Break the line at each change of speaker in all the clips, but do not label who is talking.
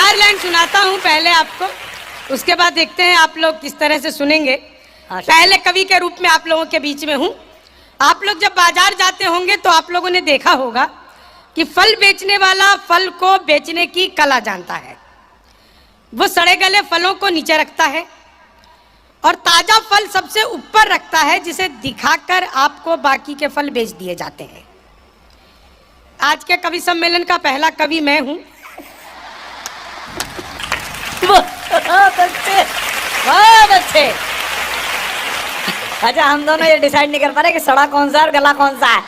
4 line सुनाता हूँ पहले आपको, उसके बाद देखते हैं आप लोग किस तरह से सुनेंगे। पहले कवि के रूप में आप लोगों के बीच में हूँ। आप लोग जब बाजार जाते होंगे तो आप लोगों ने देखा होगा कि फल बेचने वाला फल को बेचने की कला जानता है। वो सड़े गले फलों को नीचे रखता है और ताजा फल सबसे ऊपर रखता है, जिसे दिखाकर आपको बाकी के फल बेच दिए जाते हैं। आज के कवि सम्मेलन का पहला कवि मैं हूं।
बहुत अच्छे, बहुत अच्छे। अच्छा, हम दोनों ये डिसाइड नहीं कर पा रहे कि सड़ा कौन सा है और गला कौन सा है।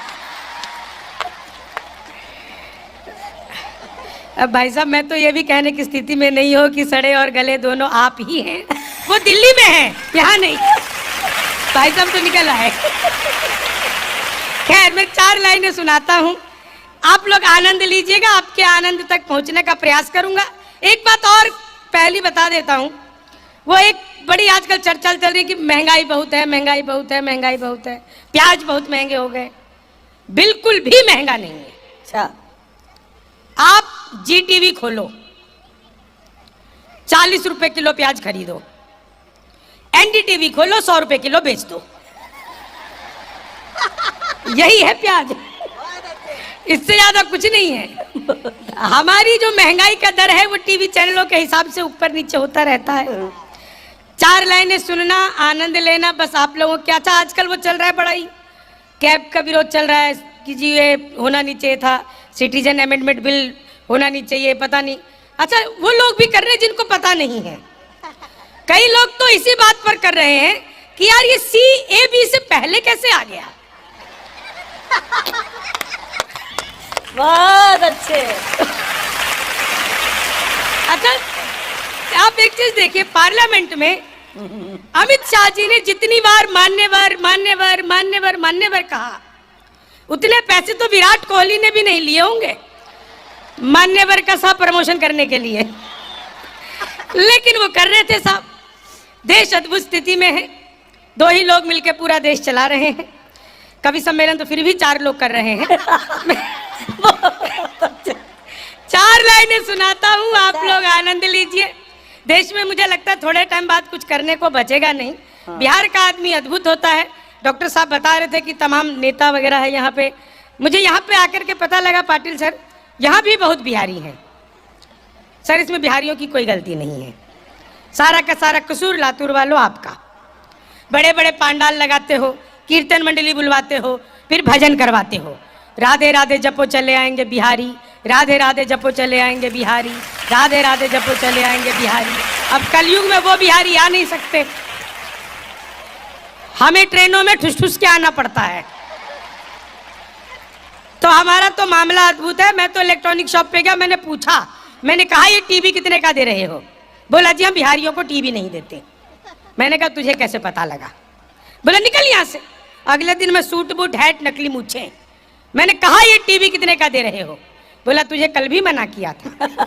अब भाई साहब, मैं तो ये भी कहने की स्थिति में नहीं हो कि सड़े और गले दोनों आप ही हैं। वो दिल्ली में है, यहाँ नहीं। भाई साहब तो निकल आए। खैर, मैं 4 लाइनें सुनाता हूँ, आप लोग आनंद लीजिएगा। आपके आनंद तक पहुँचने का प्रयास करूंगा। एक बात और पहली बता देता हूँ, वो एक बड़ी आजकल चर्चा चल रही है कि महंगाई बहुत है, महंगाई बहुत है, महंगाई बहुत है, प्याज बहुत महंगे हो गए। बिल्कुल भी महंगा नहीं है।
अच्छा,
आप GTV खोलो, 40 रुपए किलो प्याज खरीदो। NDTV खोलो, 100 रुपए किलो बेच दो। यही है प्याज, इससे ज्यादा कुछ नहीं है। हमारी जो महंगाई का दर है वो टीवी चैनलों के हिसाब से ऊपर नीचे होता रहता है। 4 लाइनें सुनना, आनंद लेना, बस आप लोगों क्या। अच्छा, आजकल वो चल रहा है बड़ा ही, कैब का विरोध चल रहा है कि जी ये होना नहीं चाहिए था, सिटीजन अमेंडमेंट बिल होना नहीं चाहिए, पता नहीं। अच्छा, वो लोग भी कर रहे हैं जिनको पता नहीं है। कई लोग तो इसी बात पर कर रहे हैं कि यार ये CAB से पहले कैसे आ गया।
बहुत अच्छे।
अच्छा, आप एक चीज देखिए, पार्लियामेंट में अमित शाह जी ने जितनी बार मान्यवर मान्यवर मान्यवर मान्यवर कहा, उतने पैसे तो विराट कोहली ने भी नहीं लिए होंगे मान्यवर का साहब प्रमोशन करने के लिए। लेकिन वो कर रहे थे साहब। देश अद्भुत स्थिति में है, 2 ही लोग मिलकर पूरा देश चला रहे हैं। कवि सम्मेलन तो फिर भी 4 लोग कर रहे हैं। 4 लाइनें सुनाता हूँ, आप लोग आनंद लीजिए। देश में मुझे लगता है थोड़े टाइम बाद कुछ करने को बचेगा नहीं। बिहार का आदमी अद्भुत होता है। डॉक्टर साहब बता रहे थे कि तमाम नेता वगैरह है यहाँ पे। मुझे यहाँ पे आकर के पता लगा, पाटिल सर, यहाँ भी बहुत बिहारी हैं। सर, इसमें बिहारियों की कोई गलती नहीं है। सारा का सारा कसूर लातूर वालों आपका। बड़े बड़े पांडाल लगाते हो, कीर्तन मंडली बुलवाते हो, फिर भजन करवाते हो। राधे राधे जपो चले आएंगे बिहारी, राधे राधे जपो चले आएंगे बिहारी, राधे राधे जपो चले आएंगे बिहारी। अब कलयुग में वो बिहारी आ नहीं सकते, हमें ट्रेनों में ठुस ठुस के आना पड़ता है। तो हमारा तो मामला अद्भुत है। मैं तो इलेक्ट्रॉनिक शॉप पे गया, मैंने पूछा, मैंने कहा ये टीवी कितने का दे रहे हो? बोला जी हम बिहारियों को टीवी नहीं देते। मैंने कहा तुझे कैसे पता लगा? बोला निकल यहाँ से। अगले दिन मैं सूट बूट हैट नकली मूछे। मैंने कहा ये टीवी कितने का दे रहे हो? बोला तुझे कल भी मना किया था,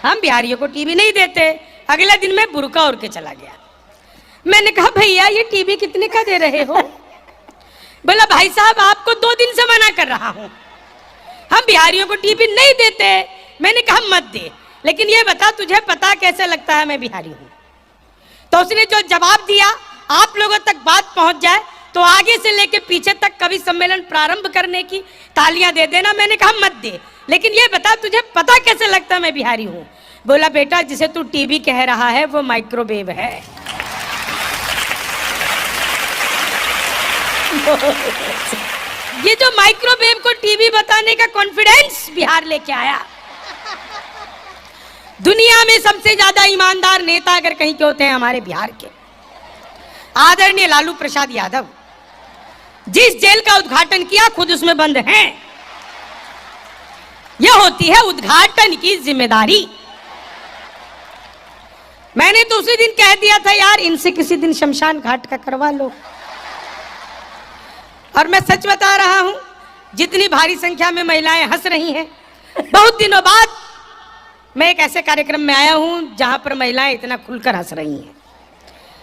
हम बिहारियों को टीवी नहीं देते। अगले दिन मैं बुर्का ओढ़ के चला गया। मैंने कहा भैया ये टीवी कितने का दे रहे हो? बोला भाई साहब आपको 2 दिन से मना कर रहा हूं, हम बिहारियों को टीवी नहीं देते। मैंने कहा मत दे, लेकिन ये बता तुझे पता कैसे लगता है मैं बिहारी हूं? तो उसने जो जवाब दिया, आप लोगों तक बात पहुंच जाए तो आगे से लेके पीछे तक कवि सम्मेलन प्रारंभ करने की तालियां दे देना। मैंने कहा मत दे, लेकिन ये बता तुझे पता कैसे लगता है मैं बिहारी हूं? बोला बेटा जिसे तू टीवी कह रहा है वो माइक्रोवेव है। ये जो माइक्रोवेव को टीवी बताने का कॉन्फिडेंस बिहार लेके आया। दुनिया में सबसे ज्यादा ईमानदार नेता अगर कहीं के होते हैं हमारे बिहार के आदरणीय लालू प्रसाद यादव। जिस जेल का उद्घाटन किया खुद उसमें बंद हैं। यह होती है उद्घाटन की जिम्मेदारी। मैंने तो उसी दिन कह दिया था यार इनसे किसी दिन शमशान घाट का करवा लो। और मैं सच बता रहा हूं, जितनी भारी संख्या में महिलाएं हंस रही हैं, बहुत दिनों बाद मैं एक ऐसे कार्यक्रम में आया हूं जहां पर महिलाएं इतना खुलकर हंस रही हैं।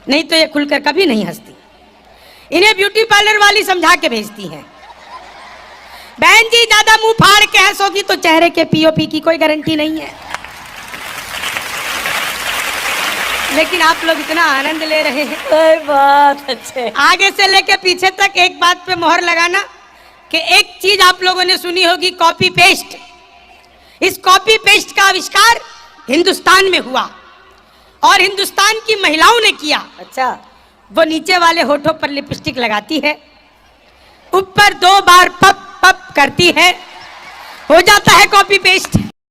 नहीं तो ये खुलकर कभी नहीं हंसती। इन्हें ब्यूटी पार्लर वाली समझा के भेजती हैं, बहन जी ज्यादा मुंह फाड़ के हंसोगी तो चेहरे के पीओपी की कोई गारंटी नहीं है। लेकिन आप लोग इतना आनंद ले रहे हैं।
अरे बहुत अच्छे।
आगे से लेके पीछे तक एक बात पे मोहर लगाना कि एक चीज आप लोगों ने सुनी होगी, कॉपी पेस्ट। इस कॉपी पेस्ट का आविष्कार हिंदुस्तान में हुआ और हिंदुस्तान की महिलाओं ने किया।
अच्छा।
वो नीचे वाले होठों पर लिपस्टिक लगाती है, ऊपर 2 बार पप पप करती है, हो जाता है कॉपी पेस्ट।